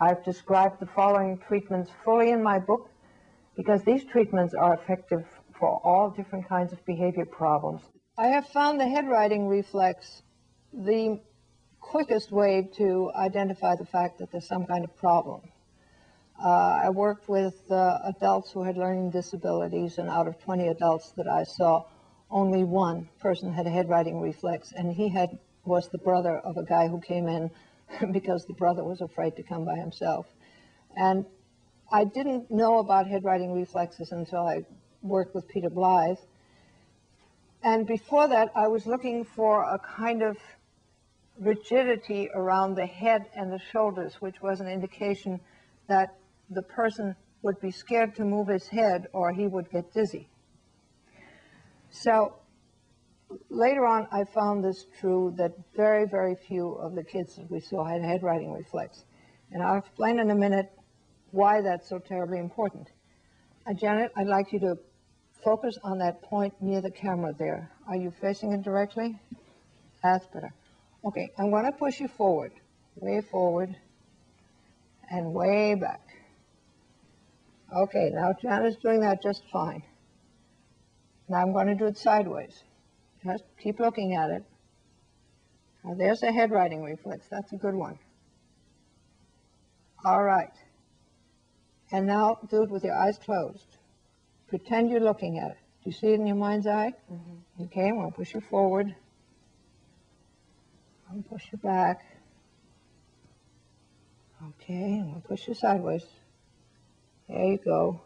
I've described the following treatments fully in my book because these treatments are effective for all different kinds of behavior problems. I have found the headrighting reflex the quickest way to identify the fact that there's some kind of problem. I worked with adults who had learning disabilities, and out of 20 adults that I saw, only one person had a headrighting reflex, and he was the brother of a guy who came in because the brother was afraid to come by himself. And I didn't know about headrighting reflexes until I worked with Peter Blythe. And before that, I was looking for a kind of rigidity around the head and the shoulders, which was an indication that the person would be scared to move his head or he would get dizzy. So later on, I found this true, that very, very few of the kids that we saw had a headrighting reflex. And I'll explain in a minute why that's so terribly important. Janet, I'd like you to focus on that point near the camera there. Are you facing it directly? That's better. Okay, I'm going to push you forward, and way back. Okay, now Janet's doing that just fine. Now I'm going to do it sideways. Just keep looking at it. Now there's a headrighting reflex. That's a good one. All right. And now do it with your eyes closed. Pretend you're looking at it. Do you see it in your mind's eye? Mm-hmm. Okay, I'm going to push you forward. I'm going to push you back. Okay, I'm going to push you sideways. There you go.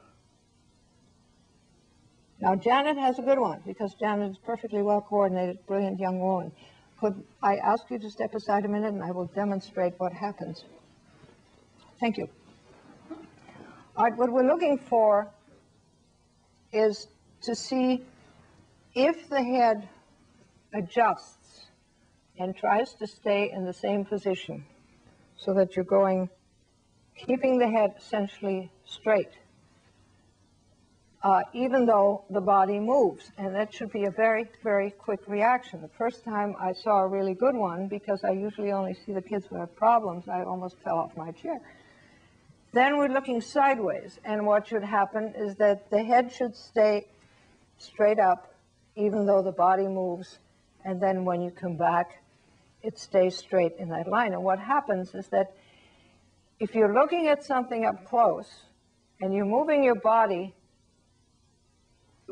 Now Janet has a good one because Janet is perfectly well coordinated, brilliant young woman. Could I ask you to step aside a minute and I will demonstrate what happens? Thank you. All right, what we're looking for is to see if the head adjusts and tries to stay in the same position so that you're keeping the head essentially straight, even though the body moves. And that should be a very, very quick reaction. The first time I saw a really good one, because I usually only see the kids who have problems, I almost fell off my chair. Then we're looking sideways, and what should happen is that the head should stay straight up, even though the body moves, and then when you come back, it stays straight in that line. And what happens is that if you're looking at something up close, and you're moving your body,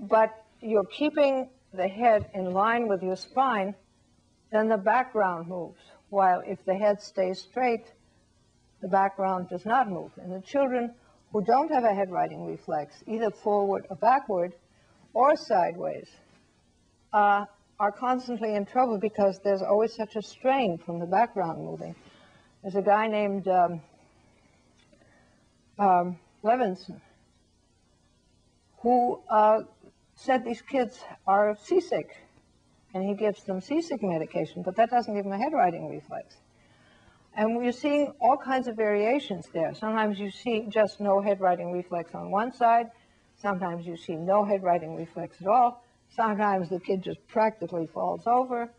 but you're keeping the head in line with your spine, then the background moves, while if the head stays straight, the background does not move. And the children who don't have a headrighting reflex, either forward or backward or sideways, are constantly in trouble because there's always such a strain from the background moving. There's a guy named Levinson who said these kids are seasick, and he gives them seasick medication, but that doesn't give them a headrighting reflex. And we're seeing all kinds of variations there. Sometimes you see just no headrighting reflex on one side. Sometimes you see no headrighting reflex at all. Sometimes the kid just practically falls over.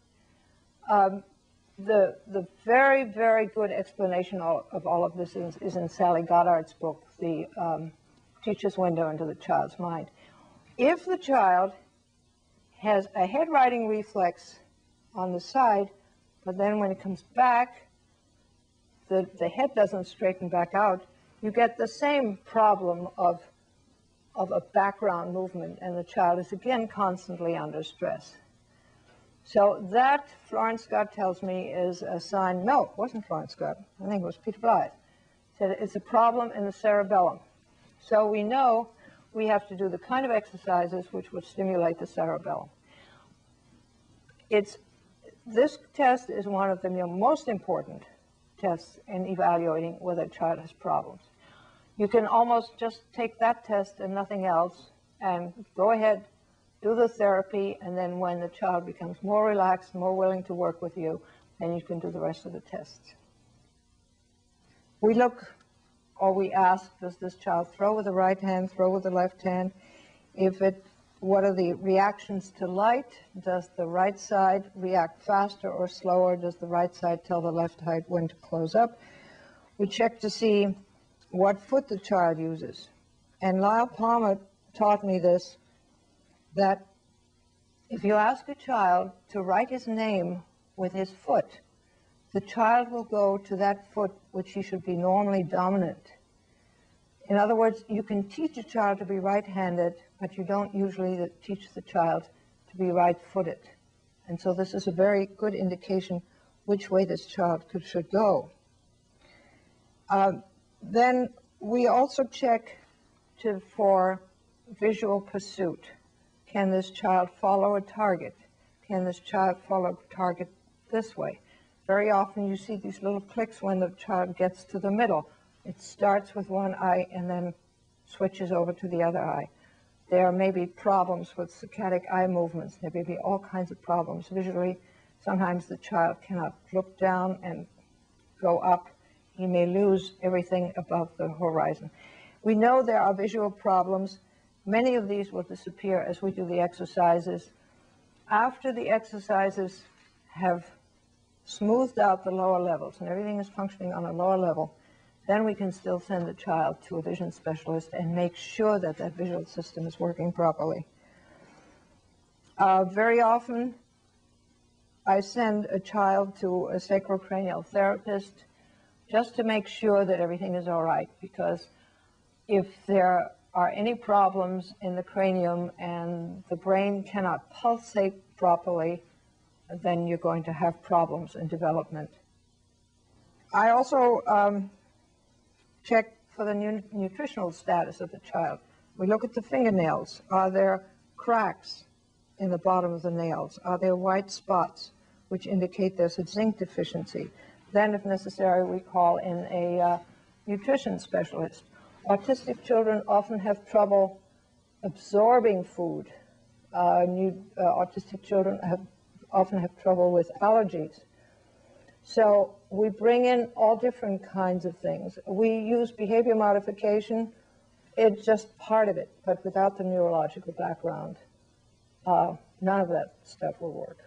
The very, very good explanation of all of this is in Sally Goddard's book, The Teacher's Window into the Child's Mind. If the child has a headrighting reflex on the side, but then when it comes back, the head doesn't straighten back out, you get the same problem of a background movement, and the child is again constantly under stress. So that, Florence Scott tells me, is a sign. No, it wasn't Florence Scott. I think it was Peter Blythe. Said it's a problem in the cerebellum. So we know we have to do the kind of exercises which would stimulate the cerebellum. This test is one of the most important tests in evaluating whether a child has problems. You can almost just take that test and nothing else and go ahead, do the therapy, and then when the child becomes more relaxed, more willing to work with you, then you can do the rest of the tests. We look, or we ask, does this child throw with the right hand, throw with the left hand? What are the reactions to light? Does the right side react faster or slower? Does the right side tell the left side when to close up? we check to see what foot the child uses. And Lyle Palmer taught me this, that if you ask a child to write his name with his foot, the child will go to that foot which he should be normally dominant. In other words, you can teach a child to be right-handed, but you don't usually teach the child to be right-footed. And so this is a very good indication which way this child should go. Then we also check for visual pursuit. Can this child follow a target? Can this child follow a target this way? Very often you see these little clicks when the child gets to the middle. It starts with one eye and then switches over to the other eye. There may be problems with saccadic eye movements. There may be all kinds of problems visually. Sometimes the child cannot look down and go up. He may lose everything above the horizon. We know there are visual problems. Many of these will disappear as we do the exercises. After the exercises have smoothed out the lower levels and everything is functioning on a lower level, then we can still send the child to a vision specialist and make sure that that visual system is working properly. Very often, I send a child to a sacrocranial therapist just to make sure that everything is all right, because if there are any problems in the cranium and the brain cannot pulsate properly, then you're going to have problems in development. I also check for the nutritional status of the child. We look at the fingernails. Are there cracks in the bottom of the nails? Are there white spots which indicate there's a zinc deficiency? Then, if necessary, we call in a nutrition specialist. Autistic children often have trouble absorbing food. Autistic children often have trouble with allergies. So we bring in all different kinds of things. We use behavior modification. It's just part of it, but without the neurological background, none of that stuff will work.